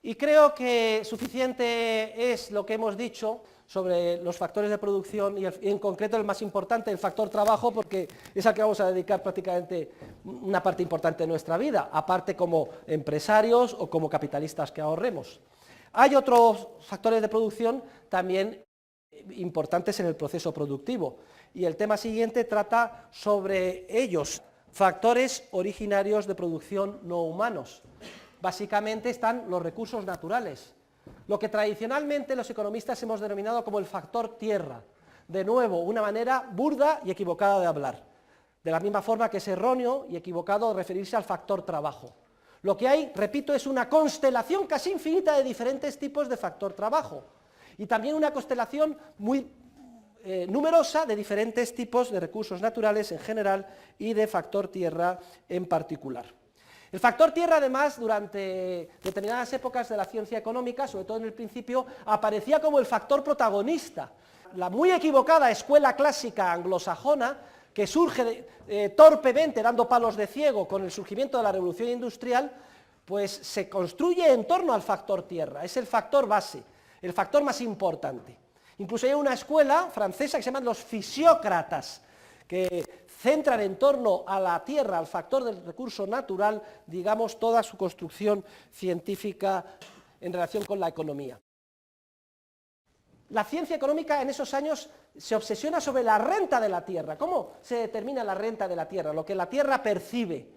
Y creo que suficiente es lo que hemos dicho sobre los factores de producción y en concreto el más importante, el factor trabajo, porque es al que vamos a dedicar prácticamente una parte importante de nuestra vida, aparte como empresarios o como capitalistas que ahorremos. Hay otros factores de producción también importantes en el proceso productivo y el tema siguiente trata sobre ellos, factores originarios de producción no humanos. Básicamente están los recursos naturales, lo que tradicionalmente los economistas hemos denominado como el factor tierra. De nuevo, una manera burda y equivocada de hablar, de la misma forma que es erróneo y equivocado referirse al factor trabajo. Lo que hay, repito, es una constelación casi infinita de diferentes tipos de factor trabajo y también una constelación muy numerosa de diferentes tipos de recursos naturales en general y de factor tierra en particular. El factor tierra, además, durante determinadas épocas de la ciencia económica, sobre todo en el principio, aparecía como el factor protagonista. La muy equivocada escuela clásica anglosajona, que surge torpemente, dando palos de ciego con el surgimiento de la revolución industrial, pues se construye en torno al factor tierra, es el factor base, el factor más importante. Incluso hay una escuela francesa que se llama los fisiócratas, que centran en torno a la tierra, al factor del recurso natural, digamos, toda su construcción científica en relación con la economía. La ciencia económica en esos años se obsesiona sobre la renta de la tierra. ¿Cómo se determina la renta de la tierra? Lo que la tierra percibe.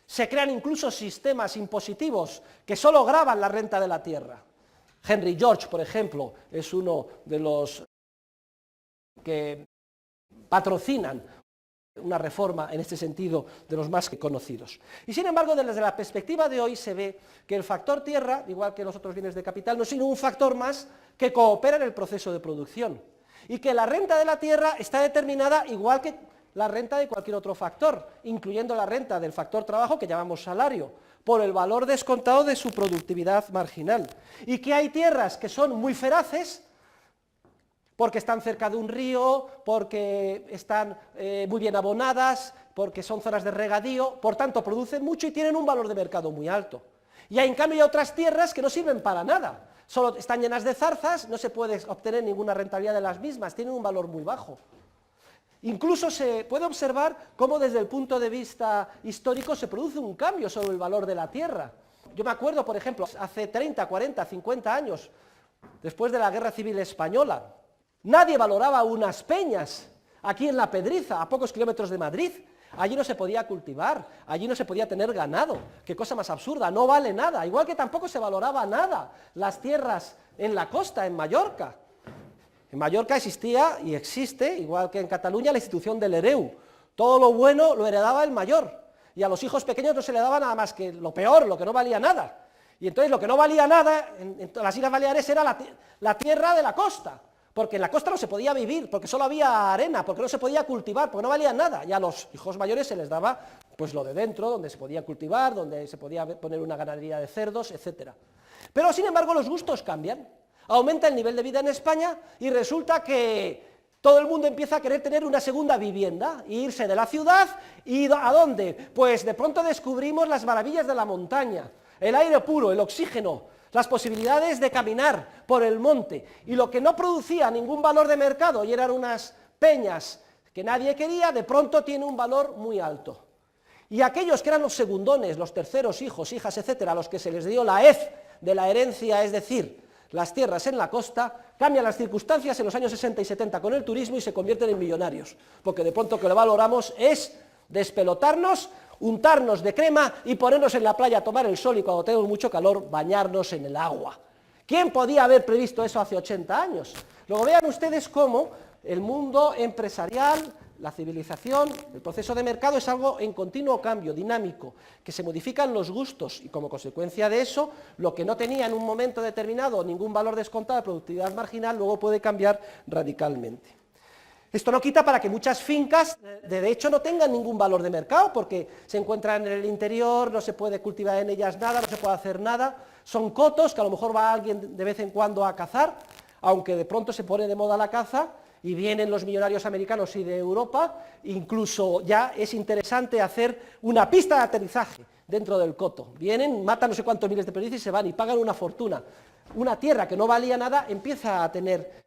Se crean incluso sistemas impositivos que solo graban la renta de la tierra. Henry George, por ejemplo, es uno de los que patrocinan una reforma en este sentido de los más conocidos. Y sin embargo, desde la perspectiva de hoy se ve que el factor tierra, igual que los otros bienes de capital, no es sino un factor más que coopera en el proceso de producción y que la renta de la tierra está determinada igual que la renta de cualquier otro factor, incluyendo la renta del factor trabajo que llamamos salario, por el valor descontado de su productividad marginal. Y que hay tierras que son muy feraces, porque están cerca de un río, porque están muy bien abonadas, porque son zonas de regadío, por tanto producen mucho y tienen un valor de mercado muy alto. Y hay en cambio otras tierras que no sirven para nada, solo están llenas de zarzas, no se puede obtener ninguna rentabilidad de las mismas, tienen un valor muy bajo. Incluso se puede observar cómo desde el punto de vista histórico se produce un cambio sobre el valor de la tierra. Yo me acuerdo, por ejemplo, hace 30, 40, 50 años, después de la Guerra Civil Española, nadie valoraba unas peñas aquí en La Pedriza, a pocos kilómetros de Madrid. Allí no se podía cultivar, allí no se podía tener ganado. Qué cosa más absurda, no vale nada. Igual que tampoco se valoraba nada las tierras en la costa, en Mallorca. En Mallorca existía y existe, igual que en Cataluña, la institución del hereu. Todo lo bueno lo heredaba el mayor. Y a los hijos pequeños no se le daba nada más que lo peor, lo que no valía nada. Y entonces lo que no valía nada en las Islas Baleares era la tierra de la costa. Porque en la costa no se podía vivir, porque solo había arena, porque no se podía cultivar, porque no valía nada. Y a los hijos mayores se les daba pues lo de dentro, donde se podía cultivar, donde se podía poner una ganadería de cerdos, etc. Pero sin embargo los gustos cambian. Aumenta el nivel de vida en España y resulta que todo el mundo empieza a querer tener una segunda vivienda, e irse de la ciudad, ¿y a dónde? Pues de pronto descubrimos las maravillas de la montaña, el aire puro, el oxígeno, las posibilidades de caminar por el monte, y lo que no producía ningún valor de mercado y eran unas peñas que nadie quería, de pronto tiene un valor muy alto. Y aquellos que eran los segundones, los terceros hijos, hijas, etcétera, a los que se les dio la hez de la herencia, es decir, las tierras en la costa, cambian las circunstancias en los años 60 y 70 con el turismo y se convierten en millonarios, porque de pronto que lo valoramos es despelotarnos, untarnos de crema y ponernos en la playa a tomar el sol y cuando tenemos mucho calor, bañarnos en el agua. ¿Quién podía haber previsto eso hace 80 años? Luego vean ustedes cómo el mundo empresarial, la civilización, el proceso de mercado es algo en continuo cambio, dinámico, que se modifican los gustos y como consecuencia de eso, lo que no tenía en un momento determinado ningún valor descontado de productividad marginal, luego puede cambiar radicalmente. Esto no quita para que muchas fincas, de hecho, no tengan ningún valor de mercado, porque se encuentran en el interior, no se puede cultivar en ellas nada, no se puede hacer nada, son cotos que a lo mejor va alguien de vez en cuando a cazar, aunque de pronto se pone de moda la caza, y vienen los millonarios americanos y de Europa, incluso ya es interesante hacer una pista de aterrizaje dentro del coto. Vienen, matan no sé cuántos miles de perdices y se van y pagan una fortuna. Una tierra que no valía nada empieza a tener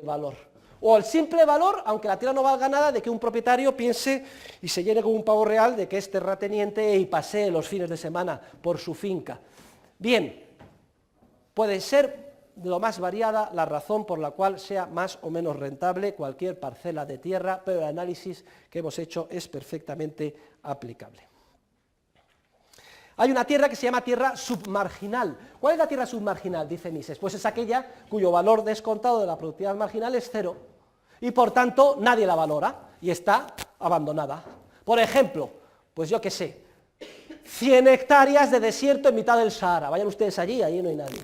valor. O el simple valor, aunque la tierra no valga nada, de que un propietario piense y se llene como un pavo real de que es terrateniente y pasee los fines de semana por su finca. Bien, puede ser de lo más variada la razón por la cual sea más o menos rentable cualquier parcela de tierra, pero el análisis que hemos hecho es perfectamente aplicable. Hay una tierra que se llama tierra submarginal. ¿Cuál es la tierra submarginal? Dice Mises. Pues es aquella cuyo valor descontado de la productividad marginal es cero y por tanto nadie la valora y está abandonada. Por ejemplo, pues yo qué sé, 100 hectáreas de desierto en mitad del Sahara. Vayan ustedes allí no hay nadie.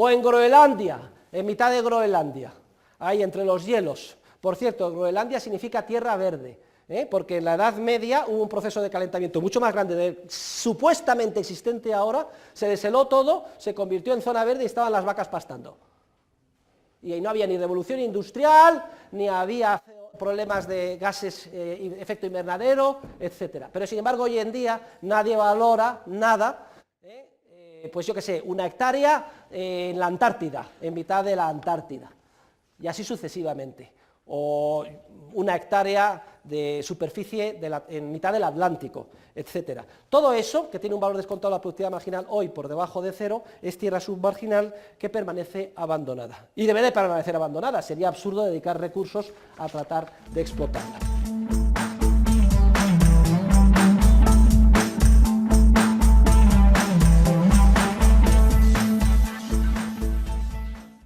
O en Groenlandia, en mitad de Groenlandia, ahí entre los hielos. Por cierto, Groenlandia significa tierra verde, porque en la Edad Media hubo un proceso de calentamiento mucho más grande del supuestamente existente ahora, se desheló todo, se convirtió en zona verde y estaban las vacas pastando. Y ahí no había ni revolución industrial, ni había problemas de gases, efecto invernadero, etc. Pero sin embargo hoy en día nadie valora nada, pues yo qué sé, una hectárea en la Antártida, en mitad de la Antártida, y así sucesivamente, o una hectárea de superficie en mitad del Atlántico, etc. Todo eso, que tiene un valor descontado de la productividad marginal hoy por debajo de cero, es tierra submarginal que permanece abandonada. Y debe de permanecer abandonada, sería absurdo dedicar recursos a tratar de explotarla.